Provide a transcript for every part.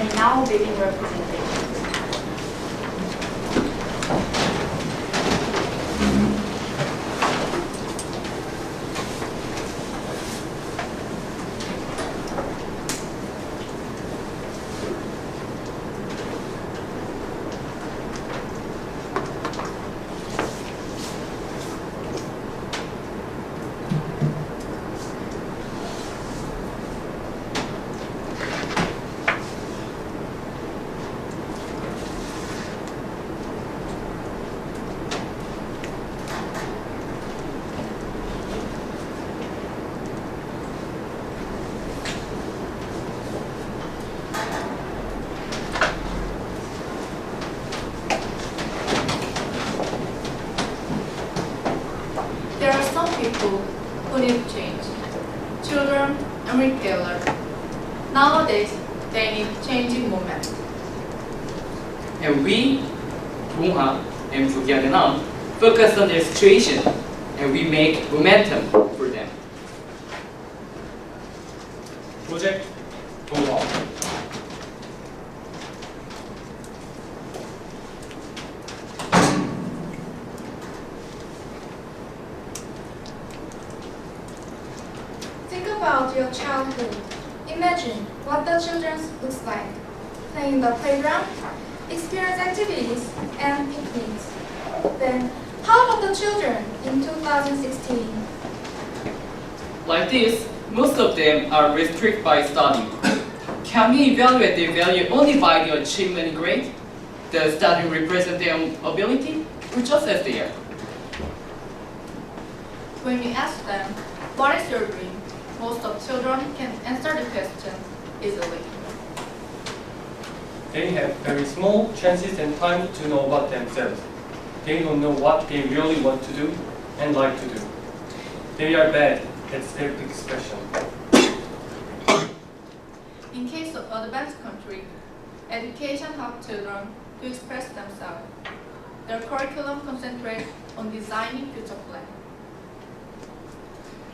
may now living representations. There are some people who need change. Children and retailers. Nowadays, they need changing moment. And we, Bungha and Bugyanan, focus on their situation and we make momentum for them. Project 동화. Think about your childhood. Imagine what the children looks like. Playing in the playground, experience activities, and picnics. Then, how about the children in 2016? Like this, most of them are restricted by study. Can we evaluate their value only by their achievement grade? Does study represent their ability, or just as they are? When we ask them, what is your dream? Most of children can answer the question easily. They have very small chances and time to know about themselves. They don't know what they really want to do and like to do. They are bad at self-expression. In case of advanced country, education helps children to express themselves. Their curriculum concentrates on designing future plans.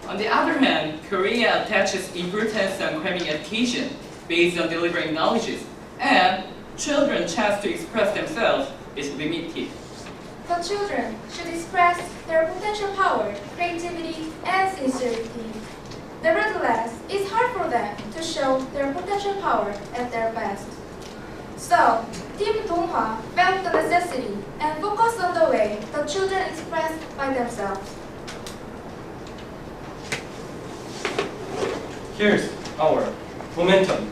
On the other hand, Korea attaches importance on cramming education based on delivering knowledge, and children's chance to express themselves is limited. The children should express their potential power, creativity, and sincerity. Nevertheless, it's hard for them to show their potential power at their best. So, Team Donghwa felt the necessity and focused on the way the children express by themselves. Here's our momentum.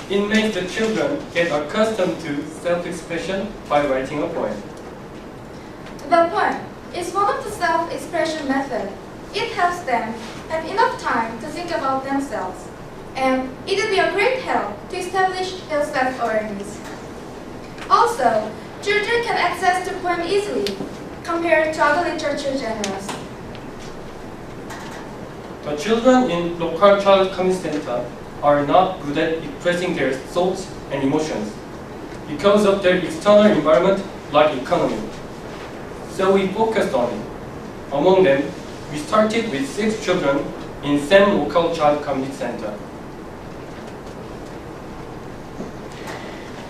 It makes the children get accustomed to self-expression by writing a poem. The poem is one of the self-expression methods. It helps them have enough time to think about themselves, and it will be a great help to establish their self-awareness. Also, children can access the poem easily compared to other literature genres. The children in local child community center are not good at expressing their thoughts and emotions because of their external environment like economy. So we focused on it. Among them, we started with 6 children in same local child community center.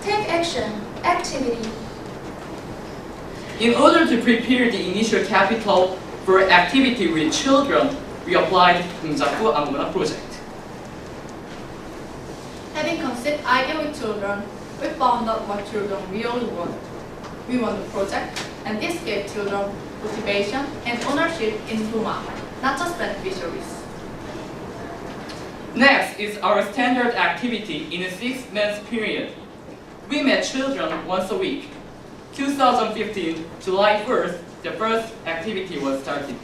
Take action, activity. In order to prepare the initial capital for activity with children, we applied ChungAng project. Having conceived idea with children, we found out what children really want. We want the project, and this gave children motivation and ownership in Duma, not just beneficiaries. Next is our standard activity in a 6-month period. We met children once a week. 2015, July 1st, the first activity was started.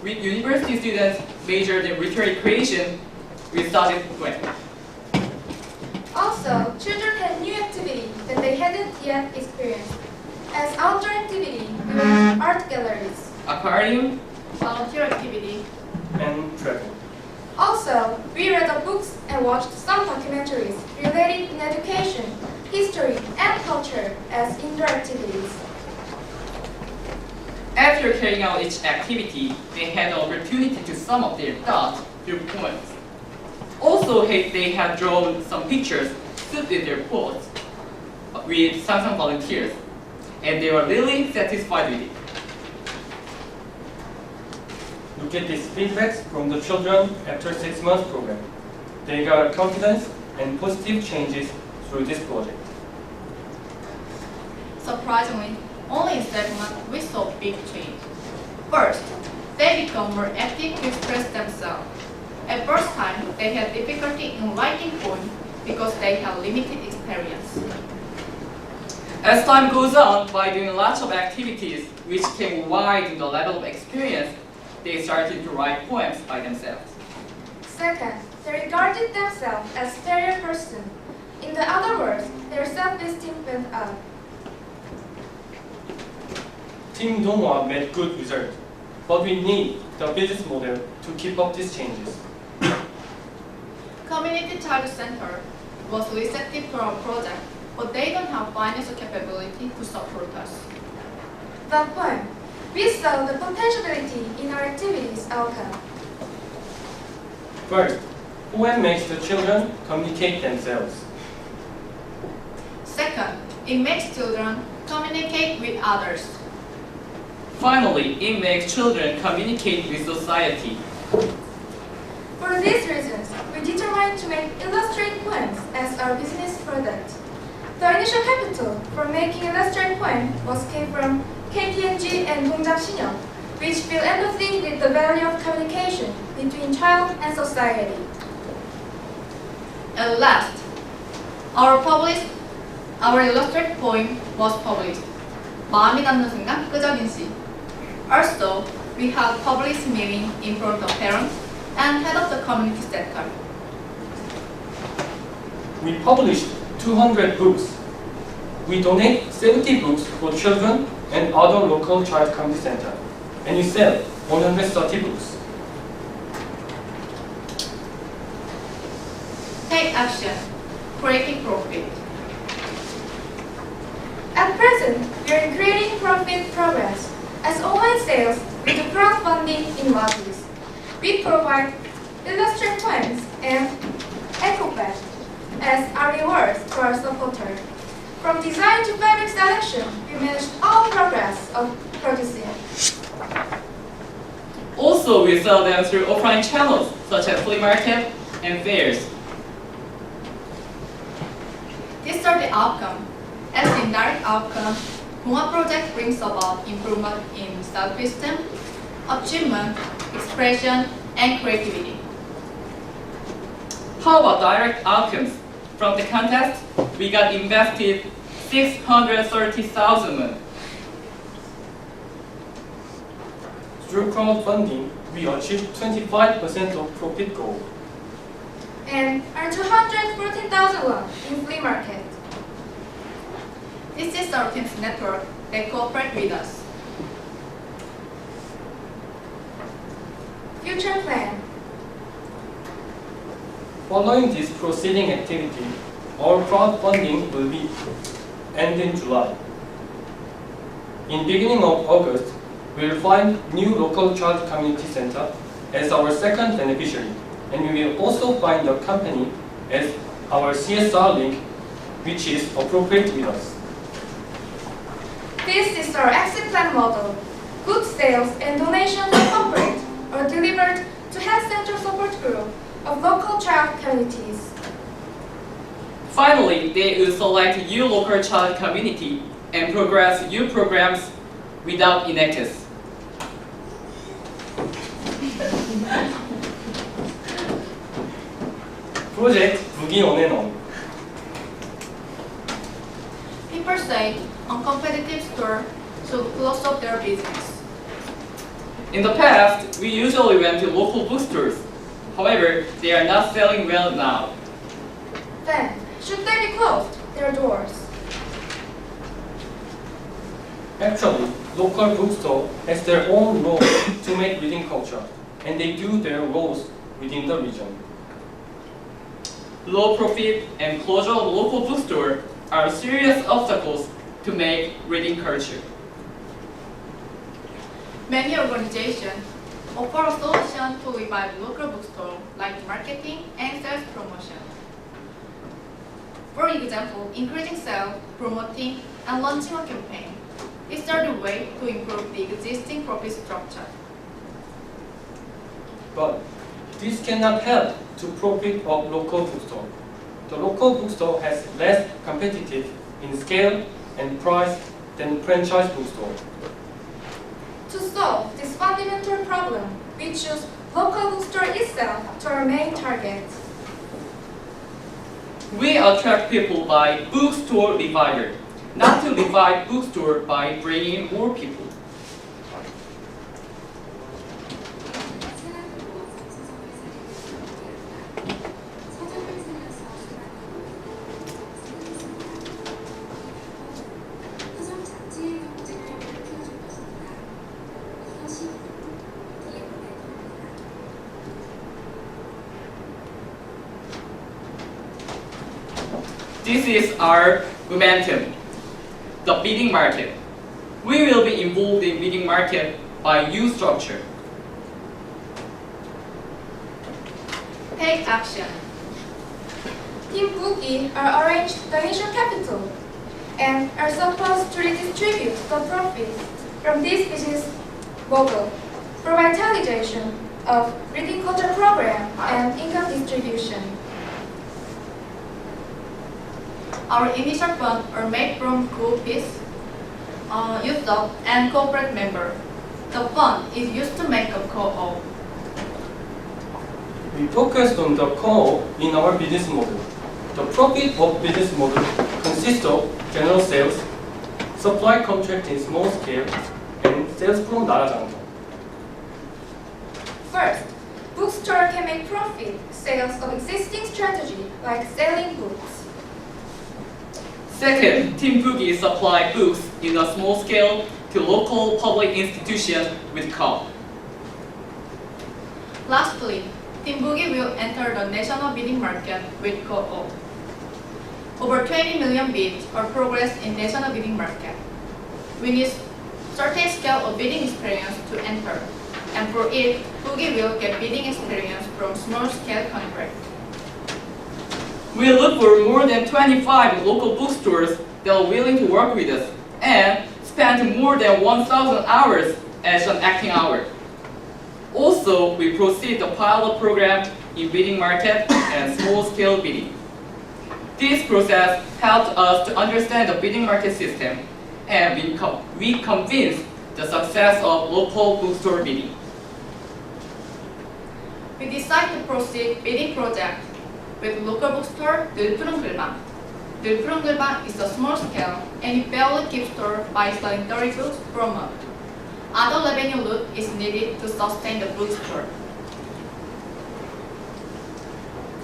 With university students majored in literary creation, we started poem. Also, children had new activity that they hadn't yet experienced. As outdoor activity, we went to art galleries. Aquarium, Volunteer activity. And travel. Also, we read the books and watched some documentaries related in education, history, and culture as indoor activities. after carrying out each activity, they had the opportunity to sum up their thoughts through poems. Also, they had drawn some pictures suited their posts with ChungAng volunteers, and they were really satisfied with it. Look at these feedbacks from the children after 6 months program. They got confidence and positive changes through this project. Surprisingly, only in 7 months we saw big change. First, they become more active to express themselves. At first time, they had difficulty in writing poems because they had limited experience. As time goes on, by doing lots of activities which can widen the level of experience, they started to write poems by themselves. Second, they regarded themselves as superior person. In the other words, their self-esteem went up. Team Donghwa made good results, but we need the business model to keep up these changes. Community Child Center was receptive to our project, but they don't have financial capability to support us. The point, we saw the potentiality in our activities outcome. First, poem makes the children communicate themselves. Second, it makes children communicate with others. Finally, it makes children communicate with society. For these reasons, we determined to make illustrated poems as our business product. The initial capital for making illustrated poems came from KPMG and 동작 신영, which feel empathy with the value of communication between child and society. At last, our illustrated poem was published. 마음이 닿는 순간 끄적인 시. Also, we had published meeting in front of parents and head of the community center. We published 200 books. We donate 70 books for children and other local child community center, and we sell 130 books. Take action, creating profit. At present, we are in creating profit progress as online sales with the crowdfunding in modules. We provide illustrated poems and eco bags as our rewards to our supporters. From design to fabric selection, we managed all progress of producing. Also, we sell them through offline channels such as flea market and fairs. These are the outcomes. As the indirect outcome, Donghwa project brings about improvement in self-esteem, achievement, expression, and creativity. How about direct outcomes? From the contest, we got invested 630,000 won. Through crowdfunding, we achieved 25% of profit goal. And earned 214,000 won in flea market. This is our team's network that cooperate with us. Future plan. Following this proceeding activity, our crowdfunding will be end in July. In beginning of August, we will find new local child community center as our second beneficiary, and we will also find the company as our CSR link, which is appropriate with us. This is our exit plan model. Goods sales and donations of corporate are delivered to health center support group of local child communities. Finally, they will select your local child community and progress your programs without inequities. Project 무기 on and on. People say uncompetitive store should close up their business. In the past, we usually went to local bookstores. However, they are not selling well now. Then, should they be closed, their doors? Actually, local bookstore has their own role to make reading culture, and they do their roles within the region. Low profit and closure of local bookstore are serious obstacles to make reading culture. Many organizations offer a solution to revive local bookstore like marketing and sales promotion. For example, increasing sales, promoting, and launching a campaign. These are the way to improve the existing profit structure. But this cannot help to profit of local bookstore. The local bookstore has less competitive in scale and price than franchise bookstore. To solve this fundamental problem, we choose local bookstore itself to our main target. We attract people by bookstore divider, not to divide bookstore by bringing more people. This is our momentum, the bidding market. We will be involved in bidding market by new structure. Take action. Team Boogie are arranged the initial capital and are supposed to redistribute the profits from this business model for vitalization of reading culture program and income distribution. Our initial funds are made from co-ops, youth club, and corporate member. The fund is used to make a co-op. We focused on the core in our business model. The profit of business model consists of general sales, supply contract in small scale, and sales from 나라장터. First, bookstore can make profit sales of existing strategy like selling books. Second, Team Boogie supply books in a small scale to local public institutions with co-op. Lastly, Team Boogie will enter the national bidding market with co-op. Over 20 million bids are progressed in national bidding market. We need certain scale of bidding experience to enter, and for it, Boogie will get bidding experience from small scale contract. We look for more than 25 local bookstores that are willing to work with us and spend more than 1,000 hours as an acting hour. Also, we proceed the pilot program in bidding market and small-scale bidding. This process helped us to understand the bidding market system, and we convinced the success of local bookstore bidding. We decide to proceed bidding project with local bookstore 늘푸른 글방. 늘푸른 글방 is a small scale and it barely keeps store by selling 30 books per month. Other revenue route is needed to sustain the bookstore.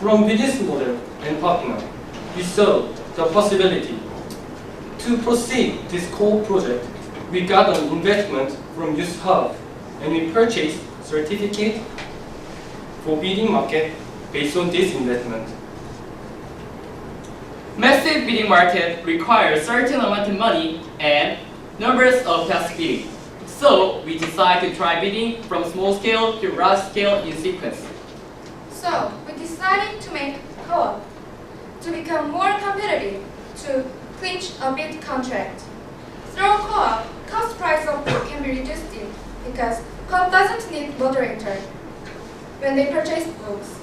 From business model and partner, we saw the possibility. To proceed this core project, we got an investment from Youth Hub and we purchased certificate for bidding market based on this investment. Massive bidding market requires certain amount of money and numbers of test bidding. So we decided to try bidding from small scale to large scale in sequence. So we decided to make co-op to become more competitive to clinch a bid contract. Through co-op, cost price of book can be reduced because co-op doesn't need moderator when they purchase books.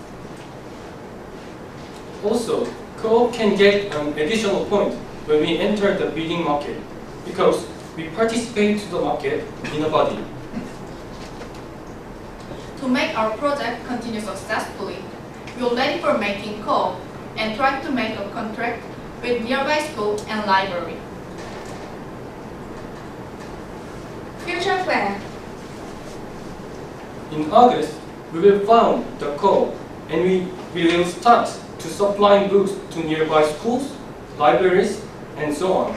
Also, co-op can get an additional point when we enter the bidding market because we participate to the market in a body. To make our project continue successfully, we are ready for making co-op and try to make a contract with nearby school and library. Future plan. In August, we will found the co-op and we will start to supplying books to nearby schools, libraries, and so on.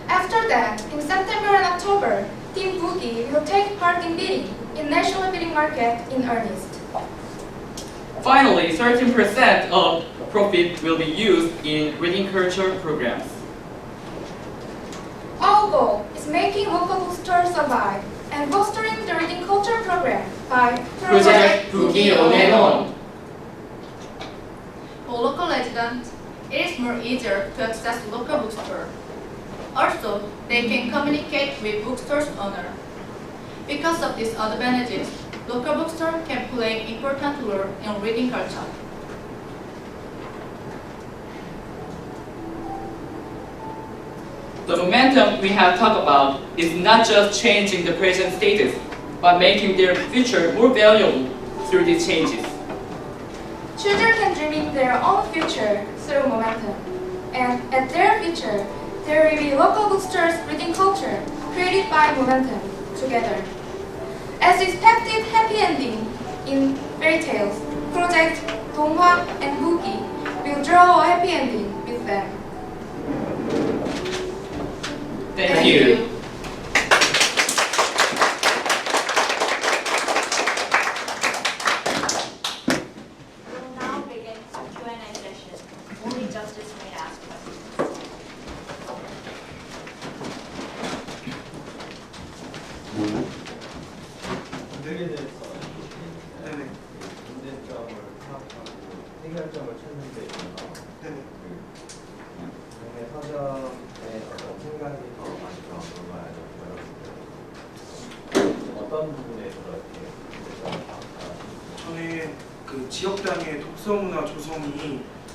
After that, in September and October, Team Boogie will take part in bidding in national bidding market in earnest. Finally, 13% of profit will be used in reading culture programs. Our goal is making local bookstores survive and fostering the reading culture program by Project Boogie on and on. For local residents, it is more easier to access local bookstore. Also, they can communicate with bookstore's owner. Because of these advantages, local bookstore can play an important role in reading culture. The momentum we have talked about is not just changing the present status, but making their future more valuable through these changes. Children can dream in their own future through momentum. And at their future, there will be local bookstores reading culture created by momentum together. As expected happy ending in fairy tales, Project 동화 and Boogie will draw a happy ending with them. Thank you. We'll now begin Q&A session. Only justice may ask questions. 문제에 대해서 문제점을 파악하고 해결점을 찾는 데 있어서 동네 서점의 어떤 생각이 더 많이 들어가야 되고요. 어떤 부분에서 이렇게 문제점을 파악하시는지. 저는 그 지역단위의 독서문화 조성이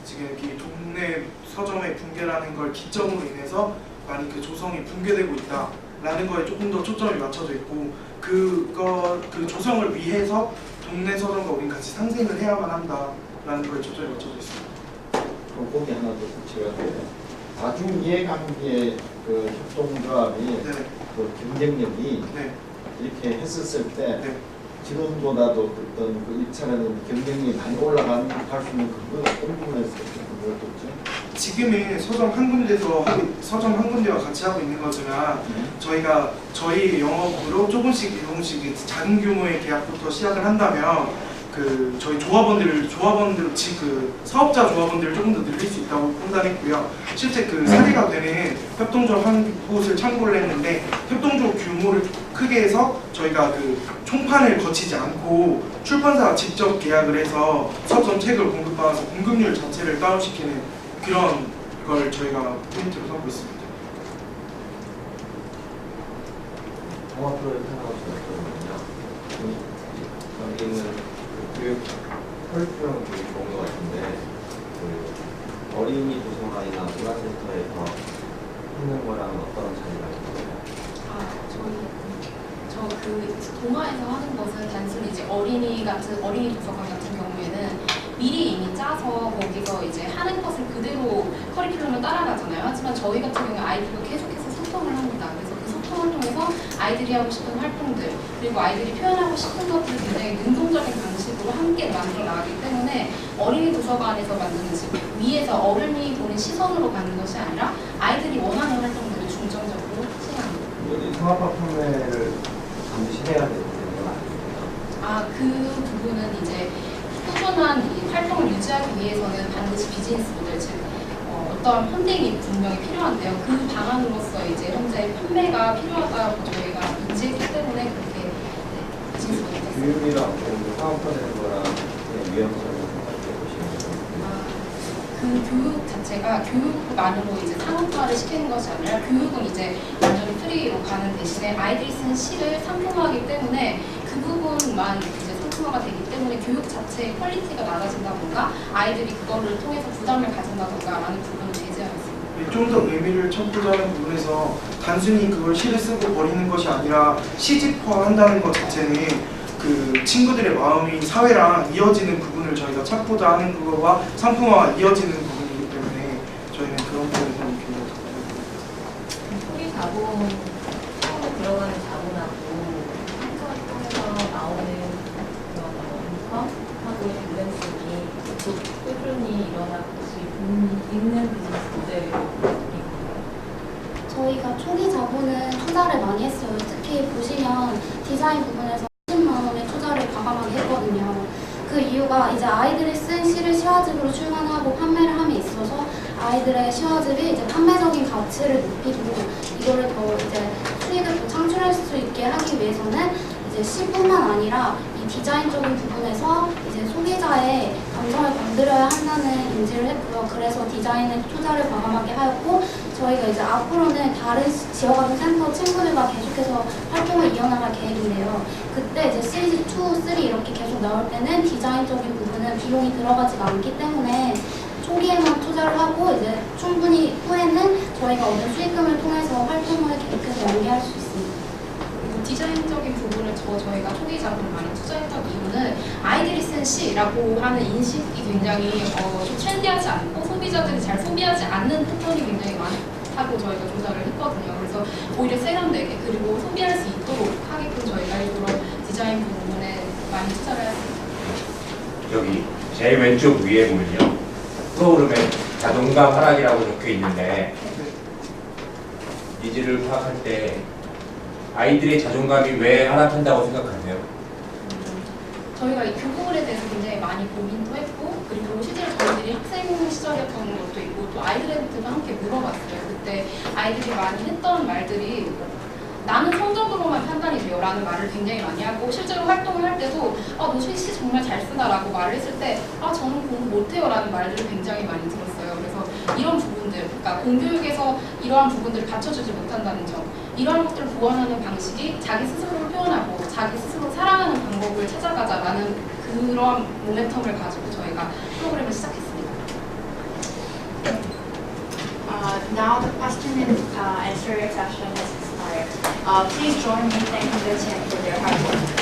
지금 이렇게 동네 서점의 붕괴라는 걸 기점으로 인해서 많이 그 조성이 붕괴되고 있다라는 거에 조금 더 초점이 맞춰져 있고 그 조성을 위해서 동네 서점과 우린 같이 상생을 해야만 한다라는 거에 초점이 맞춰져 있습니다. 그럼 거기 하나 더 붙여야 돼요. 다중 이해관계의 그 협동조합이 네. 그 경쟁력이 네. 이렇게 했었을 때 네. 지금보다도 어떤 그 1차라는 경쟁력이 많이 올라갈 수 있는 그건 어떤 부분에서 그걸 뒀죠? 지금은 서점 한 군데와 같이 하고 있는 거지만 저희가 저희 영업으로 조금씩 작은 규모의 계약부터 시작을 한다면 그 저희 조합원들 그 사업자 조합원들을 조금 더 늘릴 수 있다고 판단했고요. 실제 그 사례가 되는 협동조합 한 곳을 참고를 했는데 협동조합 규모를 크게 해서 저희가 그 총판을 거치지 않고 출판사와 직접 계약을 해서 서점 책을 공급받아서 공급률 자체를 다운시키는 그런 걸 저희가 포인트로 삼고 있습니다. 종합표를 생각하시는 여기는 교육 혈투형 교육 본 것 같은데 그 어린이 도서관이나 문화센터에서 하는 거랑 어떤 차이가 있나요? 그 동화에서 하는 것은 단순히 이제 어린이 도서관 같은 경우에는 미리 이미 짜서 거기서 이제 하는 것을 그대로 커리큘럼을 따라가잖아요. 하지만 저희 같은 경우는 아이들과 계속해서 소통을 합니다. 그래서 그 소통을 통해서 아이들이 하고 싶은 활동들 그리고 아이들이 표현하고 싶은 것들을 굉장히 능동적인 방식으로 함께 만들어 나가기 때문에 어린이 도서관에서 만드는 집 위에서 어른이 보는 시선으로 가는 것이 아니라 아이들이 원하는 활동들을 중점적으로 시행합니다. 여기 상업화 판매를 반드시 해야 되는 건 아닙니다. 그 부분은 이제 꾸준한 이 활동을 유지하기 위해서는 반드시 비즈니스 모델, 즉 어떤 펀딩이 분명히 필요한데요. 그 방안으로서 이제 현재 판매가 필요하다고 저희가 인지했기 때문에 그렇게 비즈니스 모델 교육이랑 상업화되는 거랑 위험성을 어떻게 보시는 거예요? 그 교육 자체가 교육만으로 이제 상업화를 시키는 것이 아니라 교육은 이제 완전히 프리로 가는 대신에 아이들이 쓴 시를 상품화하기 때문에 그 부분만 이제 상품화가 되기 때문에 교육 자체의 퀄리티가 낮아진다던가 아이들이 그거를 통해서 부담을 가진다던가 라는 부분을 제지하고 있습니다. 좀 더 의미를 찾고자 하는 부분에서 단순히 그걸 시를 쓰고 버리는 것이 아니라 시집화한다는 것 자체는 그 친구들의 마음이 사회랑 이어지는 부분을 저희가 찾고자 하는 그거와 상품화가 이어지는 부분이기 때문에 저희는 그런 부분에서 굉장히 소리 자본 처음에 들어가는 자본하고 한꺼번에 통해서 나오는 그런 인컴하고의 밸런스이 계속 꾸준히 일어나듯이 있는 비즈니스 모델이고요. 저희가 초기 자본은 투자를 많이 했어요. 특히 보시면 디자인 부분에서 10만 원의 투자를 과감하게 했거든요. 그 이유가 이제 아이들이 쓴 시를 시화집으로 출간하고 판매를 함에 있어서 아이들의 시화집이 이제 판매적인 가치를 높이고 이거를 더 이제 수익을 더 창출할 수 있게 하기 위해서는 이제 시뿐만 아니라 이 디자인적인 부분에서 이제 소비자의 감정을 건드려야 한다는 인지를 했고요. 그래서 디자인에 투자를 과감하게 하였고 저희가 이제 앞으로는 다른 지역화된 센터 친구들과 계속해서 활동을 이어나갈 계획인데요. 그때 이제 시리즈 2, 3 이렇게 계속 나올 때는 디자인적인 부분은 비용이 들어가지가 않기 때문에 초기에만 투자를 하고 이제 충분히 후에는 저희가 얻은 수익금을 통해서 활동을 계속해서 연계할 수 있습니다. 그리고 디자인적인 부분을 저희가 초기 자금을 많이 투자했던 이유는 아이들이 쓴 시라고 하는 인식이 굉장히 좀 트렌디하지 않고 소비자들이 잘 소비하지 않는 패턴이 굉장히 많다고 저희가 조사를 했거든요. 그래서 오히려 세련되게 그리고 소비할 수 있도록 하게끔 저희가 일부러 디자인 부분에 많이 투자를 했습니다. 여기 제일 왼쪽 위에 보면요. 프로그램에 자동감 하락이라고 적혀 있는데 니즈를 파악할 때 아이들의 자존감이 왜 하락한다고 생각하세요? 저희가 이 교복에 대해서 굉장히 많이 고민도 했고 그리고 실제로 저희들이 학생 시절이었던 것도 있고 또 아이들한테도 함께 물어봤어요. 그때 아이들이 많이 했던 말들이 나는 성적으로만 판단이 돼요 라는 말을 굉장히 많이 하고 실제로 활동을 할 때도 너 시 정말 잘 쓰다 라고 말을 했을 때 저는 공부 못해요 라는 말들을 굉장히 많이 들었어요. 그래서 이런 부분들, 그러니까 공교육에서 이러한 부분들을 갖춰주지 못한다는 점 이러한 것들을 보완하는 방식이 자기 스스로를 표현하고 자기 스스로 사랑하는 방법을 찾아가자라는 그러한 모멘텀을 가지고 저희가 프로그램을 시작했습니다. Now the question and answer session has expired. Please join me in thanking the team for their hard work.